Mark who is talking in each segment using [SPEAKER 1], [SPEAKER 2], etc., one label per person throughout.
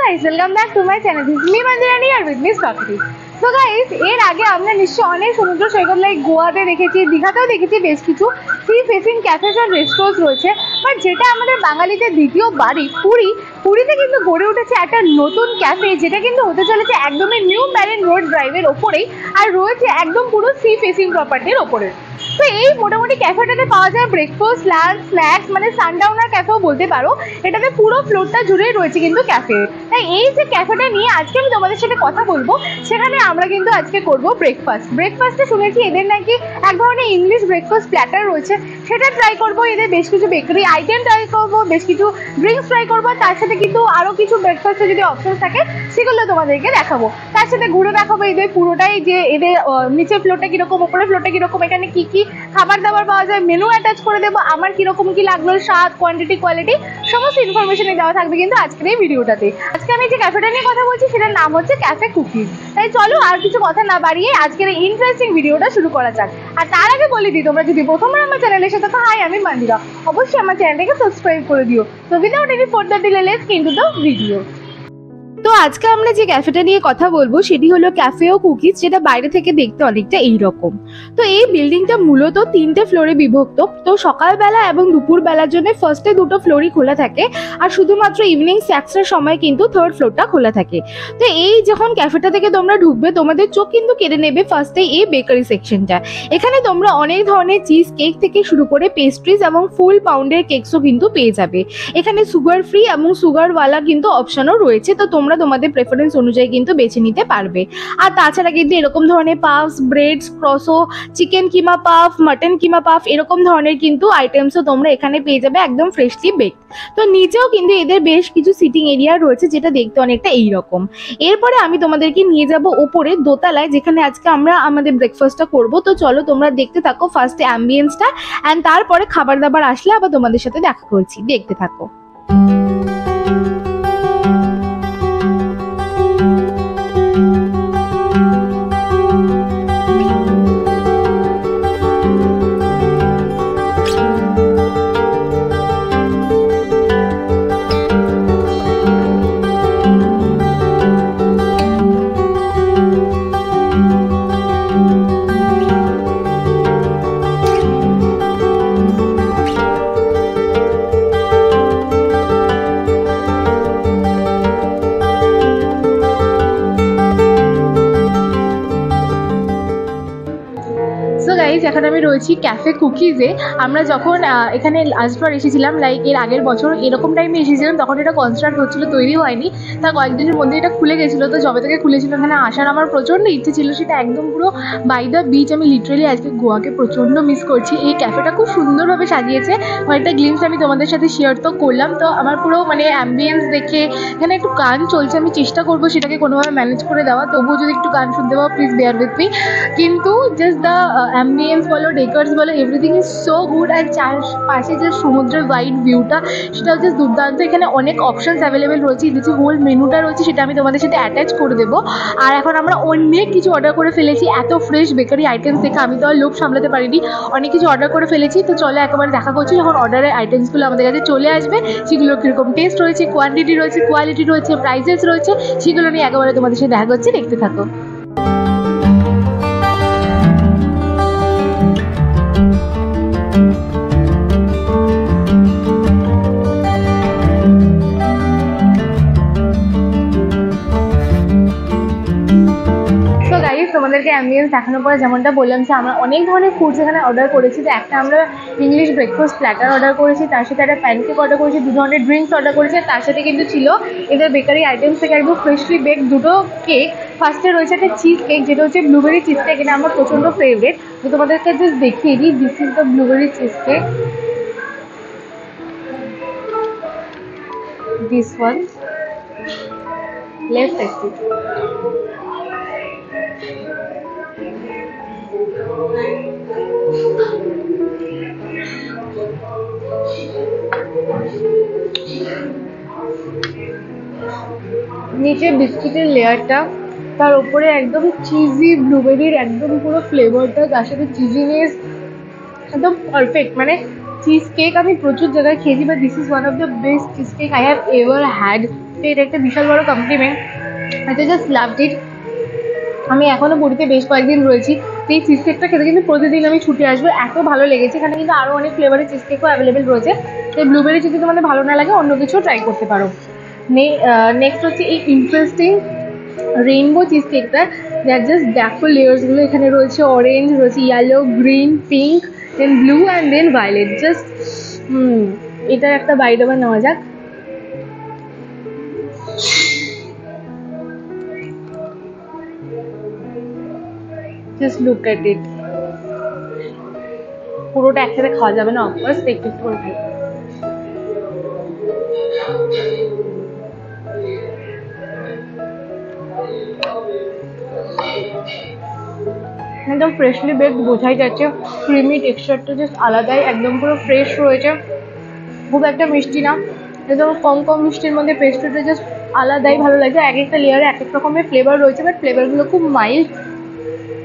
[SPEAKER 1] guys, welcome back to my channel. This is me Mandirani and with me Sakri. So guys, এর আগে আমরা নিশ্চয়ই অনেক সমুদ্র সৈকত লাইক গোয়াতে দেখেছি, দীঘাতেও দেখেছি বেশ কিছু সি ফেসিং ক্যাফেস আর রেস্টুরেন্ট রয়েছে। বাট যেটা আমাদের বাঙালিদের দ্বিতীয় বাড়ি পুরীতে কিন্তু গড়ে উঠেছে একটা নতুন ক্যাফে, যেটা কিন্তু হতে চলেছে একদমই নিউ ম্যারিন রোড ড্রাইভের ওপরেই, আর রয়েছে একদম পুরো সি ফেসিং প্রপার্টির ওপরে। তো এই মোটামুটি ক্যাফেটাতে পাওয়া যায় ব্রেকফাস্ট, লাঞ্চ, স্ন্যাক্স, মানে সানডাউনার ক্যাফেও বলতে পারো। এটাতে পুরো ফ্লোরটা জুড়েই রয়েছে কিন্তু ক্যাফে। তাই এই যে ক্যাফেটা নিয়ে আজকে আমি তোমাদের সাথে কথা বলবো, সেখানে আমরা কিন্তু আজকে করবো ব্রেকফাস্টে শুনেছি এদের নাকি এক ধরনের ইংলিশ ব্রেকফাস্ট প্ল্যাটার রয়েছে, সেটা ট্রাই করবো। এদের বেশ কিছু বেকারি আইটেম ট্রাই করবো, বেশ কিছু ড্রিঙ্কস ট্রাই করবো, তার সাথে কিন্তু আরও কিছু ব্রেকফাস্টে যদি অপশন থাকে সেগুলো তোমাদেরকে দেখাবো। তার সাথে ঘুরে দেখাবো এদের পুরোটাই, যে এদের নিচের ফ্লোরটা কীরকম, ওপরের ফ্লোরটা কীরকম, এখানে কী কী খাবার দাবার পাওয়া যায়, মেনু অ্যাটাচ করে দেবো, আমার কীরকম কী লাগলো, স্বাদ, কোয়ান্টিটি, কোয়ালিটি সমস্ত ইনফরমেশনই দেওয়া থাকবে কিন্তু আজকের এই ভিডিওটাতে। আজকে আমি যে ক্যাফেটা নিয়ে কথা বলছি সেটার নাম হচ্ছে ক্যাফে কুকিজ। তাই চলো আর কিছু কথা না বাড়িয়ে আজকের এই ইন্টারেস্টিং ভিডিওটা শুরু করা যাক। আর তার আগে বলে দিই, তোমরা যদি প্রথমবার আমার চ্যানেলে এসে থাকো, হাই আমি মান্দিরা, অবশ্যই আমার চ্যানেলটাকে সাবস্ক্রাইব করে দিও। তো without any further delay let's get into the video. তো আজকে আমরা যে ক্যাফেটা নিয়ে কথা বলবো সেটি হলো ক্যাফে ও কুকিজ, যেটা বাইরে থেকে দেখতে অনেকটা এইরকম। তো এই বিল্ডিংটা মূলত 3টে ফ্লোরে বিভক্ত। তো সকালবেলা এবং দুপুরবেলার জন্য ফার্স্টে 2টো ফ্লোরই খোলা থাকে, আর শুধুমাত্র ইভিনিং স্ন্যাক্সের সময় কিন্তু 3rd ফ্লোরটা খোলা থাকে। তো এই যখন ক্যাফেটা থেকে তোমরা ঢুকবে, তোমাদের চোখ কিন্তু কেড়ে নেবে ফার্স্টে এই বেকারি সেকশনটা। এখানে তোমরা অনেক ধরনের চিজ কেক থেকে শুরু করে পেস্ট্রিজ এবং ফুল পাউন্ডের কেকসও কিন্তু পেয়ে যাবে। এখানে সুগার ফ্রি এবং সুগারওয়ালা কিন্তু অপশনও রয়েছে, তো তোমরা তোমাদের প্রেফারেন্স অনুযায়ী কিন্তু বেছে নিতে পারবে। আর তাছাড়া কিন্তু এরকম ধরনের পাফস, ব্রেডস, ক্রসো, চিকেন কিমা পাফ, মাটন কিমা পাফ, এরকম ধরনের কিন্তু আইটেমসও তোমরা এখানে পেয়ে যাবে একদম ফ্রেশলি বেকড। তো নিচেও কিন্তু এদের বেশ কিছু সিটিং এরিয়া রয়েছে, যেটা দেখতে অনেকটা এইরকম। এরপরে আমি তোমাদেরকে নিয়ে যাব ওপরে দোতলায়, যেখানে আজকে আমরা আমাদের ব্রেকফাস্টটা করব। তো চলো তোমরা দেখতে থাকো ফার্স্টে অ্যাম্বিয়েন্সটা, অ্যান্ড তারপরে খাবার দাবার আসলে আবার তোমাদের সাথে দেখা করছি, দেখতে থাকো। এখন আমি রয়েছি ক্যাফে কুকিজে। আমরা যখন এখানে লাস্টবার এসেছিলাম, লাইক এর আগের বছর এরকম টাইমে এসেছিলাম, তখন এটা কনস্ট্রাক্ট হচ্ছিল, তৈরি হয়নি। তা কয়েকদিনের মধ্যে এটা খুলে গেছিলো। তো যবে থেকে খুলেছিল এখানে আসার আমার প্রচণ্ড ইচ্ছে ছিল। সেটা একদম পুরো বাই দ্য বিচ। আমি লিটারেলি আজকে গোয়াকে প্রচণ্ড মিস করছি। এই ক্যাফেটা খুব সুন্দরভাবে সাজিয়েছে। একটা গ্লিমস আমি তোমাদের সাথে শেয়ার তো করলাম। তো আমার পুরো মানে অ্যাম্বিয়েন্স দেখে, এখানে একটু গান চলছে, আমি চেষ্টা করবো সেটাকে কোনোভাবে ম্যানেজ করে দেওয়া, তবুও যদি একটু গান শুনতে পাও প্লিজ বেয়ার উইথ মি। কিন্তু জাস্ট দ্য অ্যাম্বিয়েন্স বলো, ডেকার্স বলো, এভরিথিং ইজ সো গুড। আর চারপাশে যে সমুদ্রের ওয়াইড ভিউটা, সেটাও জাস্ট দুর্দান্ত। এখানে অনেক অপশনস অ্যাভেলেবেল রয়েছে, যে হোল মেনুটা রয়েছে সেটা আমি তোমাদের সাথে অ্যাটাচ করে দেবো। আর এখন আমরা অনেক কিছু অর্ডার করে ফেলেছি, এত ফ্রেশ বেকারি আইটেমস দেখে আমি তো আর লোভ সামলাতে পারিনি, অনেক কিছু অর্ডার করে ফেলেছি। তো চলো একেবারে দেখা করছি যখন অর্ডারের আইটেমসগুলো আমাদের কাছে চলে আসবে, সেগুলো কীরকম টেস্ট রয়েছে, কোয়ান্টিটি রয়েছে, কোয়ালিটি রয়েছে, প্রাইসেস রয়েছে, সেগুলো নিয়ে একেবারে তোমাদের সাথে দেখা করছি, দেখতে থাকো। তোমাদেরকে অ্যাম্বিয়েন্স দেখানোর পরে যেমনটা বললাম যে আমরা অনেক ধরনের ফুডস এখানে অর্ডার করেছি। যে একটা আমরা ইংলিশ ব্রেকফাস্ট প্ল্যাটার অর্ডার করেছি, তার সাথে একটা প্যানকেক অর্ডার করেছি, 2 ধরনের ড্রিঙ্কস অর্ডার করেছি, তার সাথে কিন্তু ছিল এদের বেকারি আইটেমস থেকে একদম ফ্রেশলি বেক 2টো কেক। ফার্স্টে রয়েছে একটা চিজ কেক, যেটা হচ্ছে ব্লুবেরি চিজ কেক, এটা আমার প্রচণ্ড ফেভারিট। তো তোমাদেরকে জাস্ট দেখিয়ে দিই, this is the blueberry cheese cake, this one, let's taste it. নিচে বিস্কিটের লেয়ারটা, তার উপরে একদম চিজি ব্লুবেরির একদম পুরো ফ্লেভারটা, তার সাথে চিজিনেস একদম পারফেক্ট। মানে চিজ কেক আমি প্রচুর জায়গায় খেয়েছি, but this is one of the best cheesecake I have ever had তো এটা একটা বিশাল বড় compliment. I just loved it. আমি এখনো পুরীতে বেশ কয়েকদিন রয়েছি, তো এই চিজ কেকটা খেতে কিন্তু প্রতিদিন আমি ছুটে আসবো, এত ভালো লেগেছে। এখানে কিন্তু আরও অনেক ফ্লেভারের চিজ কেকও অ্যাভেলেবেল রয়েছে, তো ব্লুবেরি যদি তোমাদের ভালো না লাগে অন্য কিছু ট্রাই করতে পারো। নেক্সট হচ্ছে এই ইন্টারেস্টিং রেইনবো চিজ কেকটা, যার জাস্ট দেখো লেয়ার্সগুলো এখানে রয়েছে, অরেঞ্জ রয়েছে, yellow, green, pink, then blue and then violet. Just এটার একটা বাইট আবার নেওয়া যাক। Just look at it. পুরোটা একসাথে খাওয়া যাবে না অফকোর্স, একটু একটু করে খাই। একদম ফ্রেশলি বেকড, বোঝাই যাচ্ছে। ক্রিমি টেক্সচারটা জাস্ট আলাদাই, একদম পুরো ফ্রেশ রয়েছে, খুব একটা মিষ্টি না, একদম কম কম মিষ্টির মধ্যে পেস্ট্রিটা জাস্ট আলাদাই ভালো লাগে। এক একটা লেয়ারে এক এক রকমের ফ্লেভার রয়েছে, বাট ফ্লেভারগুলো খুব মাইল্ড।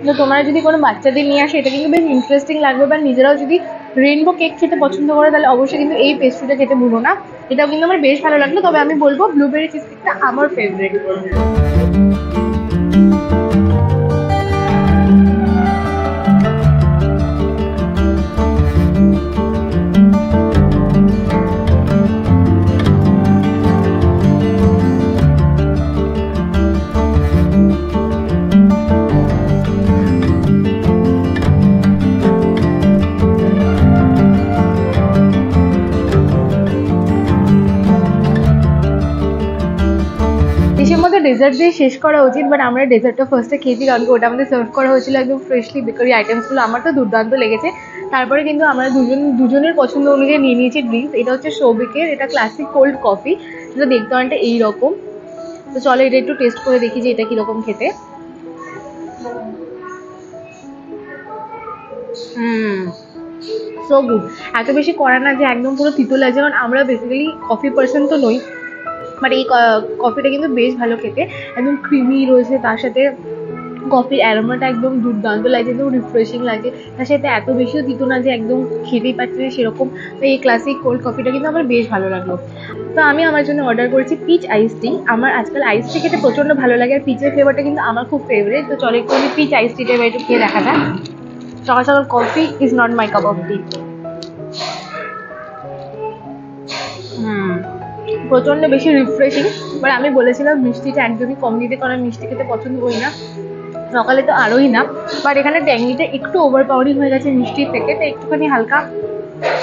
[SPEAKER 1] তো তোমরা যদি কোনো বাচ্চাদের নিয়ে আসে এটা কিন্তু বেশ ইন্টারেস্টিং লাগবে, বা নিজেরাও যদি রেইনবো কেক খেতে পছন্দ করে তাহলে অবশ্যই কিন্তু এই পেস্ট্রিটা খেতে ভুলো না। এটাও কিন্তু আমার বেশ ভালো লাগলো, তবে আমি বলবো ব্লুবেরি চিজ কেকটা আমার ফেভারিট। ডেজার্ট দিয়ে শেষ করা উচিত, বাট আমরা ডেজার্টটা ফার্স্টে খেয়েছি, কারণ ওটা আমাদের সার্ভ করা হয়েছিল একদম ফ্রেশলি বেকারি আইটেমসগুলো। আমার তো দুর্দান্ত লেগেছে। তারপরে কিন্তু আমরা দুজনের পছন্দ অনুযায়ী নিয়ে নিয়েছি ড্রিঙ্কস। এটা হচ্ছে সৌভিকের, এটা ক্লাসিক কোল্ড কফি, যেটা দেখতে অনেকটা এইরকম। তো চলো এটা একটু টেস্ট করে দেখি যে এটা কীরকম খেতে। So good. এত বেশি করা না যে একদম পুরো তিতো লাগছে, কারণ আমরা বেসিক্যালি কফি পার্সন তো নই, বাট এই কফিটা কিন্তু বেশ ভালো খেতে, একদম ক্রিমি রয়েছে, তার সাথে কফির অ্যারোমাটা একদম দুর্দান্ত লাগছে, একদম রিফ্রেশিং লাগছে, তার সাথে এত বেশিও দিত না যে একদম খেতেই পাচ্ছি না সেরকম। তো এই ক্লাসিক কোল্ড কফিটা কিন্তু আমার বেশ ভালো লাগলো। তো আমি আমার জন্য অর্ডার করেছি পিচ আইস টি। আমার আজকাল আইস টি খেতে প্রচণ্ড ভালো লাগে, আর পিচের ফ্লেভারটা কিন্তু আমার খুব ফেভারিট। তো চলো একটু আমি পিচ আইস টিটা এবার একটু খেয়ে দেখা যাক। সকাল সকাল coffee is not my cup of tea. প্রচণ্ড বেশি রিফ্রেশিং, বাট আমি বলেছিলাম মিষ্টিটা একদমই কম দিতে, কারণ মিষ্টি খেতে পছন্দ করি না, সকালে তো আরোই না। বাট এখানে ট্যাঙ্গিটা একটু ওভার পাওয়ারিং হয়ে গেছে মিষ্টির থেকে, তো একটুখানি হালকা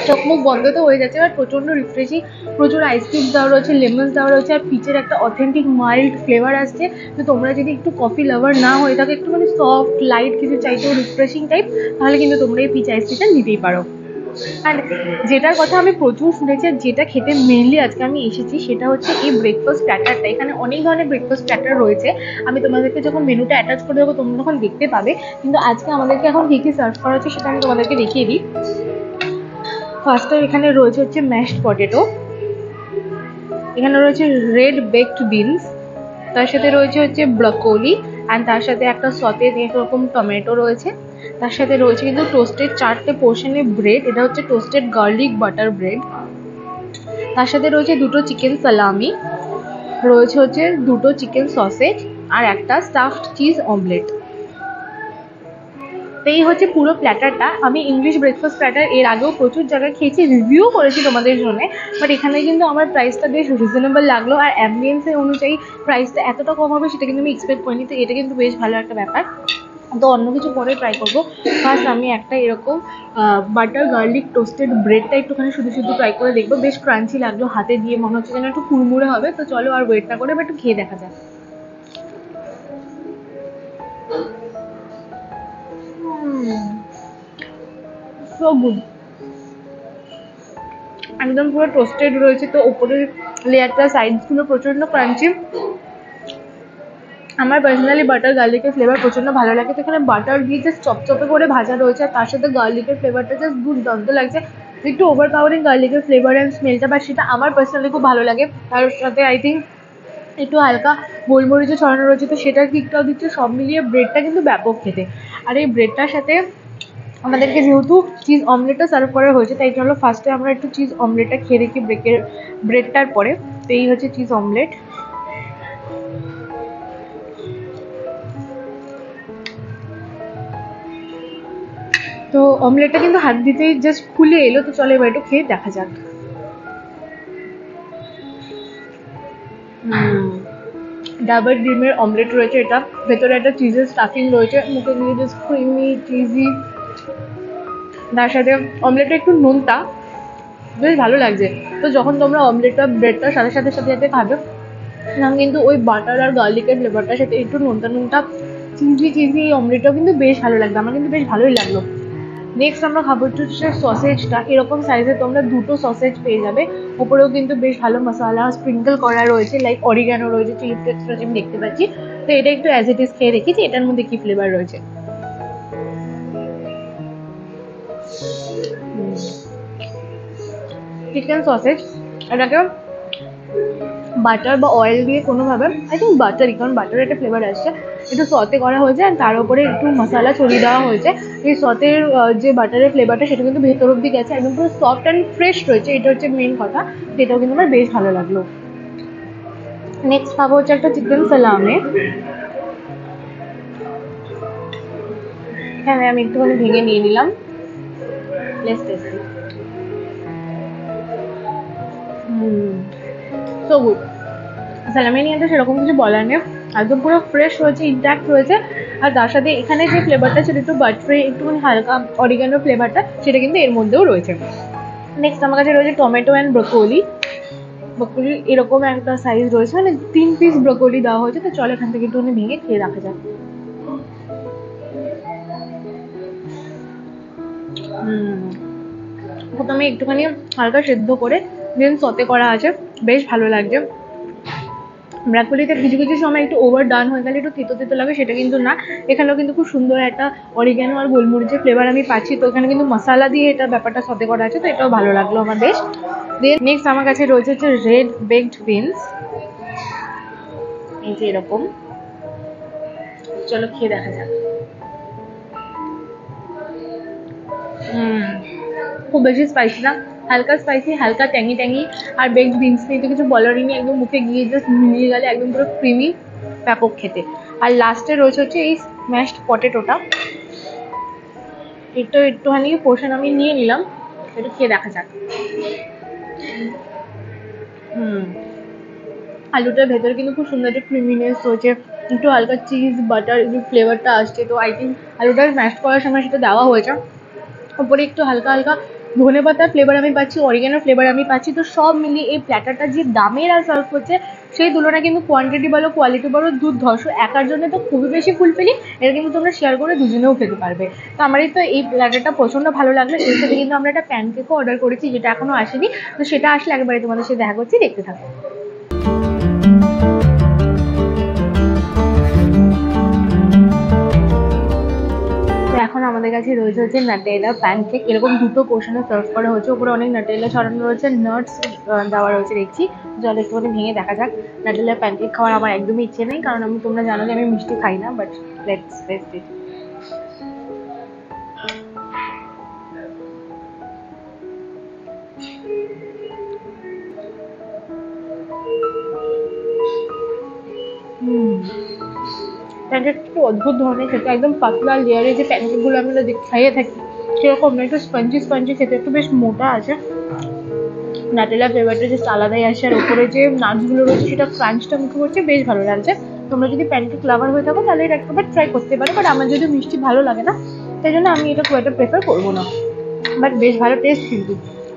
[SPEAKER 1] চোখ মুখ বন্ধ তো হয়ে যাচ্ছে, বাট প্রচণ্ড রিফ্রেশিং। প্রচুর আইসক্রিম দেওয়া রয়েছে, লেমনস দেওয়া রয়েছে, আর পিচের একটা অথেন্টিক মাইল্ড ফ্লেভার আসছে। তো তোমরা যদি একটু কফি লাভার না হয়ে থাকে, একটু মানে সফট লাইট কিছু চাইছো, রিফ্রেশিং টাইপ, তাহলে কিন্তু তোমরা এই পিচ আইসক্রিমটা নিতেই পারো। আর যেটার কথা আমি প্রচুর শুনেছি, আর যেটা খেতে মেনলি আজকে আমি এসেছি, সেটা হচ্ছে এই ব্রেকফাস্ট প্ল্যাটারটা। এখানে অনেক ধরনের ব্রেকফাস্ট প্ল্যাটার রয়েছে, আমি তোমাদেরকে যখন মেনুটা অ্যাটাচ করে দেবো তোমরা তখন দেখতে পাবে। কিন্তু আজকে আমাদেরকে এখন কী কী সার্ভ করা হচ্ছে সেটা আমি তোমাদেরকে দেখিয়ে দিই। ফার্স্টে এখানে রয়েছে হচ্ছে ম্যাশড পটেটো, এখানে রয়েছে রেড বেকড বিনস, তার সাথে রয়েছে হচ্ছে ব্রকোলি, অ্যান্ড তার সাথে একটা সতে এরকম টমেটো রয়েছে, তার সাথে রয়েছে কিন্তু টোস্টেড 4টে পোর্শনের ব্রেড, এটা হচ্ছে টোস্টেড গার্লিক বাটার ব্রেড, তার সাথে রয়েছে 2টো চিকেন সালামি, রয়েছে হচ্ছে 2টো চিকেন সসেজ, আর একটা স্টাফড চিজ অমলেট। তো এই হচ্ছে পুরো প্ল্যাটারটা। আমি ইংলিশ ব্রেকফাস্ট প্ল্যাটার এর আগেও প্রচুর জায়গায় খেয়েছি, রিভিউ করেছি তোমাদের জন্য, বাট এখানে কিন্তু আমার প্রাইসটা বেশ রিজনেবল লাগলো, আর অ্যাম্বিয়েন্সের অনুযায়ী প্রাইসটা এতটা কম হবে সেটা কিন্তু আমি এক্সপেক্ট করিনি। তো এটা কিন্তু বেশ ভালো একটা ব্যাপার। তো অন্য কিছু পরে ট্রাই করবো। ফার্স্ট আমি একটা এরকম বাটার গার্লিক টোস্টেড ব্রেডটা একটুখানি শুধু শুধু ট্রাই করে দেখবো, বেশ ক্রাঞ্চি লাগলো, হাতে দিয়ে মনে হচ্ছে যেন একটু কুড়মুড়ে হবে। তো চলো আর ওয়েট না করে একটু খেয়ে দেখা যায়। সো গুড, একদম পুরো টোস্টেড রয়েছে, তো ওপরের লেয়ারটা সাইডসগুলো প্রচণ্ড ক্রাঞ্চি। আমার পার্সোনালি বাটার গার্লিকের ফ্লেভার প্রচণ্ড ভালো লাগে, তো এখানে বাটার দিয়ে জাস্ট চপচপে করে ভাজা রয়েছে, আর তার সাথে গার্লিকের ফ্লেভারটা জাস্ট দুর্দান্ত লাগছে। একটু ওভার পাওয়ারিং গার্লিকের ফ্লেভার অ্যান্ড স্মেলটা, বাট সেটা আমার পার্সোনালি খুব ভালো লাগে। তার সাথে আই থিঙ্ক একটু হালকা গোলমরিচও ছড়ানো রয়েছে, তো সেটার দিকটাও দিচ্ছে। সব মিলিয়ে ব্রেডটা কিন্তু ব্যাপক খেতে। আর এই ব্রেডটার সাথে আমাদেরকে যেহেতু চিজ অমলেটটা সার্ভ করা হয়েছে, তাই জন্য ফার্স্টে আমরা একটু চিজ অমলেটটা খেয়ে দেখি ব্রেডটার পরে। তো এই হচ্ছে চিজ অমলেট। তো অমলেটটা কিন্তু হাত দিতেই জাস্ট খুলে এলো, তো চলো এবার একটু খেয়ে দেখা যাক। ডাবল ডিমের অমলেট রয়েছে, এটা ভেতরে একটা চিজের স্টাফিং রয়েছে, মুখে নিয়ে জাস্ট ক্রিমি চিজি, তার সাথে অমলেটটা একটু নোনতা, বেশ ভালো লাগছে। তো যখন তোমরা অমলেটটা ব্রেডটার সাথে সাথে সাথে সাথে খাবে না, কিন্তু ওই বাটার আর গার্লিকের ফ্লেভারটার সাথে একটু নোনতা নোনতা চিজি চিজি এই অমলেটটাও কিন্তু বেশ ভালো লাগবে, আমার কিন্তু বেশ ভালোই লাগলো। নেক্সট আমরা খাবো হচ্ছে সসেজটা। এরকম সাইজে তোমরা দুটো সসেজ পেয়ে যাবে, ওপরেও কিন্তু বেশ ভালো মশলা স্প্রিঙ্কল করা রয়েছে, লাইক অরিগ্যানো রয়েছে, চিলি ফ্লেক্স রয়েছে, আমি দেখতে পাচ্ছি। তো এটা একটু অ্যাজ ইট ইজ খেয়ে রেখেছি, এটার মধ্যে কি ফ্লেভার রয়েছে। চিকেন সসেজ, এটাকে বাটার বা অয়েল দিয়ে কোনোভাবে, আই থিঙ্ক বাটারই, কারণ বাটারের একটা ফ্লেভার আসছে, একটু সতে করা হয়েছে আর তার উপরে একটু মশলা ছড়িয়ে দেওয়া হয়েছে। এই সতের যে বাটারের ফ্লেভারটা সেটা কিন্তু ভেতর অব্দি গেছে, একদম পুরো সফট অ্যান্ড ফ্রেশ রয়েছে, এটা হচ্ছে মেন কথা। সেটাও কিন্তু আমার বেশ ভালো লাগলো। নেক্সট খাবো হচ্ছে একটা চিকেন সালামে। হ্যাঁ, আমি একটুখানি ভেঙে নিয়ে নিলাম, লেটস টেস্টি। So good. সালামি নিয়ে তো সেরকম কিছু বলার নেই, একদম পুরো ফ্রেশ রয়েছে, ইনট্যাক্ট রয়েছে। আর তার সাথে এখানে যে ফ্লেভারটা সেটা একটু বাটারে, একটুখানি হালকা অরিগানো ফ্লেভারটা, সেটা কিন্তু এর মধ্যেও রয়েছে। নেক্সট আমার কাছে রয়েছে টমেটো অ্যান্ড ব্রোকলি। ব্রোকলি এরকম একটা সাইজ রয়েছে, মানে 3 পিস ব্রোকলি দেওয়া হয়েছে। তো চলো এখান থেকে একটুখানি ভেঙে খেয়ে রাখা যাক। প্রথমে একটুখানি হালকা সেদ্ধ করে দেন সতে করা আছে, বেশ ভালো লাগছে। ব্রোকলিতে কিছু কিছু সময় একটু ওভার ডান হয়ে গেলে একটু তিতো তিতো লাগে, সেটা কিন্তু না। এখানেও কিন্তু খুব সুন্দর একটা অরিগ্যানো আর গোলমরিচের ফ্লেভার আমি পাচ্ছি। তো এখানে কিন্তু মশলা দিয়ে এটা ব্যাপারটা সতে করা আছে, তো এটাও ভালো লাগলো আমার বেশ। দেন নেক্সট আমার কাছে রয়েছে হচ্ছে রেড বেকড বিনস, এই যে এরকম। চলো খেয়ে দেখা যাক। খুব বেশি স্পাইসি না, হালকা স্পাইসি, হালকা ট্যাঙ্গি ট্যাঙ্গি। আর বেকড বিনস নিয়ে তো কিছু বলারই নেই, একদম মুখে গিয়ে জাস্ট মিলিয়ে গেলে একদম পুরো ক্রিমি ব্যাপক খেতে। আর লাস্টে রয়েছে হচ্ছে এই স্ম্যাশড পটেটোটা, এটা একটুখানি পোর্শন আমি নিয়ে নিলাম, এটা খেয়ে দেখা যাক। আলুটার ভেতরে কিন্তু খুব সুন্দর একটা ক্রিমিনেস রয়েছে, একটু হালকা চিজ বাটার একটু ফ্লেভারটা আসছে। তো আই থিঙ্ক আলুটা স্ম্যাশ করার সময় সেটা দেওয়া হয়েছে। ওপরে একটু হালকা হালকা ধনে পাতার ফ্লেভার আমি পাচ্ছি, অরিগ্যানোর ফ্লেভার আমি পাচ্ছি। তো সব মিলিয়ে এই প্ল্যাটারটা যে দামের আর সার্ভ করছে সেই তুলনায় কিন্তু কোয়ান্টিটি বলো কোয়ালিটি বলো দুর্ধর্ষ। একার জন্য তো খুবই বেশি ফুলফিলিং, এটা কিন্তু তোমরা শেয়ার করে দুজনেও খেতে পারবে। তো আমারই তো এই প্ল্যাটারটা প্রচণ্ড ভালো লাগলো। এর সাথে কিন্তু আমরা একটা প্যানকেকও অর্ডার করেছি, যেটা এখনও আসেনি। তো সেটা আসলে একবারে তোমাদের সাথে দেখা করছি, দেখতে থাকো। এখন আমাদের কাছে রয়েছে হচ্ছে নাটেলা প্যানকেক, এরকম দুটো পোর্শনে সার্ভ করা হচ্ছে। উপরে অনেক নাটেলা ছড়ানো রয়েছে, নাটস দেওয়া রয়েছে দেখছি। জল একটুখানি ভেঙে দেখা যাক। নাটেলা প্যানকেক খাওয়ার আমার একদমই ইচ্ছে নেই, কারণ তোমরা জানো যে আমি মিষ্টি খাই না, বাট লেটস টেস্ট ইট। প্যানকেকটা একটু অদ্ভুত ধরনের খেতে, একদম পাতলা লেয়ারে যে প্যানকেকগুলো আমরা খাইয়ে থাকি সেরকম না, একটু স্পঞ্জি স্পঞ্জি খেতে, একটু বেশ মোটা আছে। নাটেলা ফ্লেভারটা জাস্ট আলাদাই আসে, আর ওপরে যে নাটসগুলো রয়েছে সেটা ক্রাঞ্চটা মুখে করছে, বেশ ভালো লাগছে। তোমরা যদি প্যানকেক লাভার হয়ে থাকো তাহলে এটা একবার ট্রাই করতে পারো, বাট আমার যদি মিষ্টি ভালো লাগে না, তাই জন্য আমি এটা খুব একটা প্রেফার করবো না, বাট বেশ ভালো টেস্ট কিন্তু।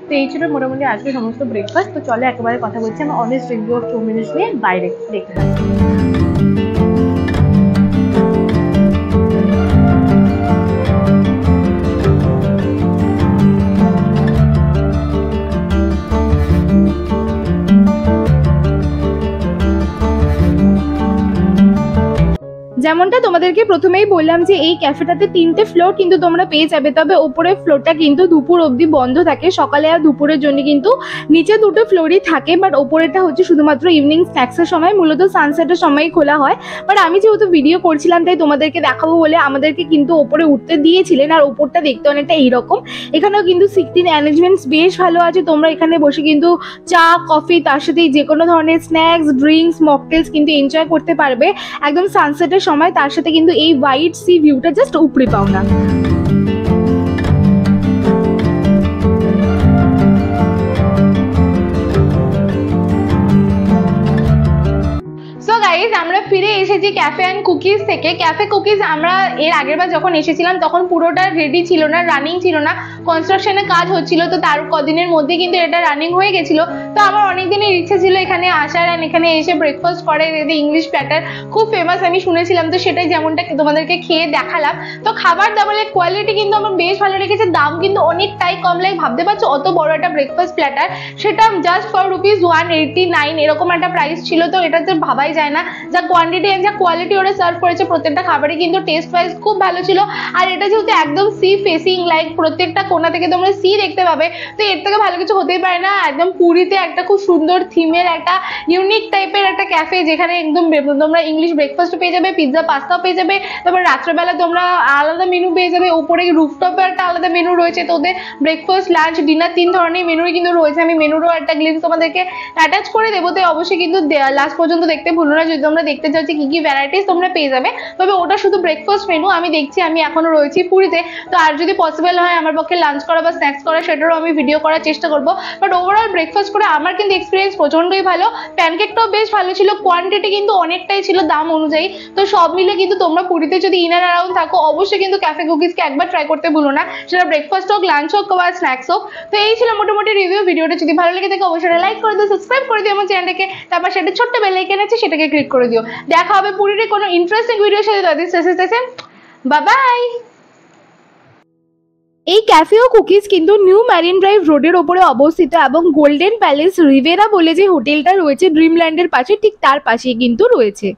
[SPEAKER 1] তো এই ছিল মোটামুটি আজকে সমস্ত ব্রেকফাস্ট। তো চলে একেবারে কথা বলছি আমার অনেস্ট রিভিউ অফ 2 মিনিটস নিয়ে বাইরে দেখতে পাচ্ছি। যেমনটা তোমাদেরকে প্রথমেই বললাম যে এই ক্যাফেটাতে 3টে ফ্লোর কিন্তু তোমরা পেয়ে যাবে, তবে ওপরের ফ্লোরটা কিন্তু দুপুর অবধি বন্ধ থাকে, সকালে আর দুপুরের জন্য কিন্তু নিচে দুটো ফ্লোরই থাকে। বাট ওপরেরটা হচ্ছে শুধুমাত্র ইভিনিং স্ন্যাক্সের সময়, মূলত সানসেটের সময় খোলা হয়। বাট আমি যেহেতু ভিডিও করছিলাম তাই তোমাদেরকে দেখাবো বলে আমাদেরকে কিন্তু ওপরে উঠতে দিয়েছিলেন। আর ওপরটা দেখতে অনেকটা এইরকম। এখানেও কিন্তু সিটিং অ্যারেঞ্জমেন্টস বেশ ভালো আছে, তোমরা এখানে বসে কিন্তু চা কফি তার সাথে যে কোনো ধরনের স্ন্যাক্স ড্রিঙ্কস মকটেলস কিন্তু এনজয় করতে পারবে একদম সানসেটের সময়। তার সাথে কিন্তু এই হোয়াইট সি ভিউটা জাস্ট উপরে পাও না। এসেছি ক্যাফে অ্যান্ড কুকিজ থেকে। ক্যাফে কুকিজ আমরা এর আগের বার যখন এসেছিলাম তখন পুরোটা রেডি ছিল না, রানিং ছিল না, কনস্ট্রাকশনের কাজ হচ্ছিল, তো তার কদিনের মধ্যে কিন্তু এটা রানিং হয়ে গেছিল। তো আমার অনেক দিনের ইচ্ছে ছিল এখানে আসার, অ্যান্ড এখানে এসে ব্রেকফাস্ট করে, ইংলিশ প্ল্যাটার খুব ফেমাস আমি শুনেছিলাম, তো সেটাই যেমনটা তোমাদেরকে খেয়ে দেখালাম। তো খাবার দাবারের কোয়ালিটি কিন্তু আমার বেশ ভালো লেগেছে, দাম কিন্তু অনেকটাই কম লাগে। ভাবতে পারছো অত বড় একটা ব্রেকফাস্ট প্ল্যাটার, সেটা জাস্ট ফর ₹189 এরকম একটা প্রাইস ছিল। তো এটা তো ভাবাই যায় না, যা কোয়ান্টিটি যা কোয়ালিটি ওরা সার্ভ করেছে প্রত্যেকটা খাবারই কিন্তু টেস্ট ওয়াইজ খুব ভালো ছিল। আর এটা যেহেতু একদম সি ফেসিং, লাইক প্রত্যেকটা কোণা থেকে তোমরা সি দেখতে পাবে, তো এর থেকে ভালো কিছু হতেই পারে না। একদম পুরীতে একটা খুব সুন্দর থিমের একটা ইউনিক টাইপের একটা ক্যাফে, যেখানে একদম তোমরা ইংলিশ ব্রেকফাস্ট পেয়ে যাবে, পিৎজা পাস্তাও পেয়ে যাবে, তারপর রাত্রেবেলা তোমরা আলাদা মেনু পেয়ে যাবে, উপরে রুফটপে একটা আলাদা মেনু রয়েছে। তো ওদের ব্রেকফাস্ট লাঞ্চ ডিনার 3 ধরনের মেনুই কিন্তু রয়েছে। আমি মেনুরও একটা গ্লিম্স তোমাদেরকে অ্যাটাচ করে দেবো, তো অবশ্যই কিন্তু লাস্ট পর্যন্ত দেখতে ভুলো না যদি তোমরা দেখতে চাও যে কি কি ভ্যারাইটিস তোমরা পেয়ে যাবে। তবে ওটা শুধু ব্রেকফাস্ট মেনু, আমি দেখছি আমি এখনো রয়েছি পুরীতে, তো আর যদি পসিবল হয় আমার পক্ষে লাঞ্চ করা বা স্ন্যাক্স করা সেটারও আমি ভিডিও করার চেষ্টা করবো। বাট ওভারঅল ব্রেকফাস্ট করে আমার কিন্তু এক্সপিরিয়েন্স প্রচন্ডই ভালো। প্যানকেকটাও বেশ ভালো ছিল, কোয়ান্টিটি কিন্তু অনেকটাই ছিল দাম অনুযায়ী। তো সব মিলে কিন্তু তোমরা পুরীতে যদি ইন অ্যান্ড অ্যারাউন্ড থাকো অবশ্যই কিন্তু ক্যাফে কুকিজকে একবার ট্রাই করতে ভুলো না, সেটা ব্রেকফাস্ট হোক, লাঞ্চ হোক বা স্ন্যাক্স হোক। তো এই ছিল মোটামুটি রিভিউ। ভিডিওটা যদি ভালো লেগে থাকে অবশ্যই লাইক করে দিও, সাবস্ক্রাইব করে দিও আমার চ্যানেলটাকে, তারপর সেটা ছোট্ট বেল আইকন আছে সেটাকে ক্লিক করে দিও। দেখা হবে পুরীর কোনো ইন্টারেস্টিং ভিডিওর সাথে। তাদের শেষে বাই বাই। এই ক্যাফে ও কুকিজ কিন্তু নিউ ম্যারিন ড্রাইভ রোডের ওপরে অবস্থিত, এবং গোল্ডেন প্যালেস রিভেরা বলে যে হোটেলটা রয়েছে ড্রিমল্যান্ডের পাশে, ঠিক তার পাশেই কিন্তু রয়েছে।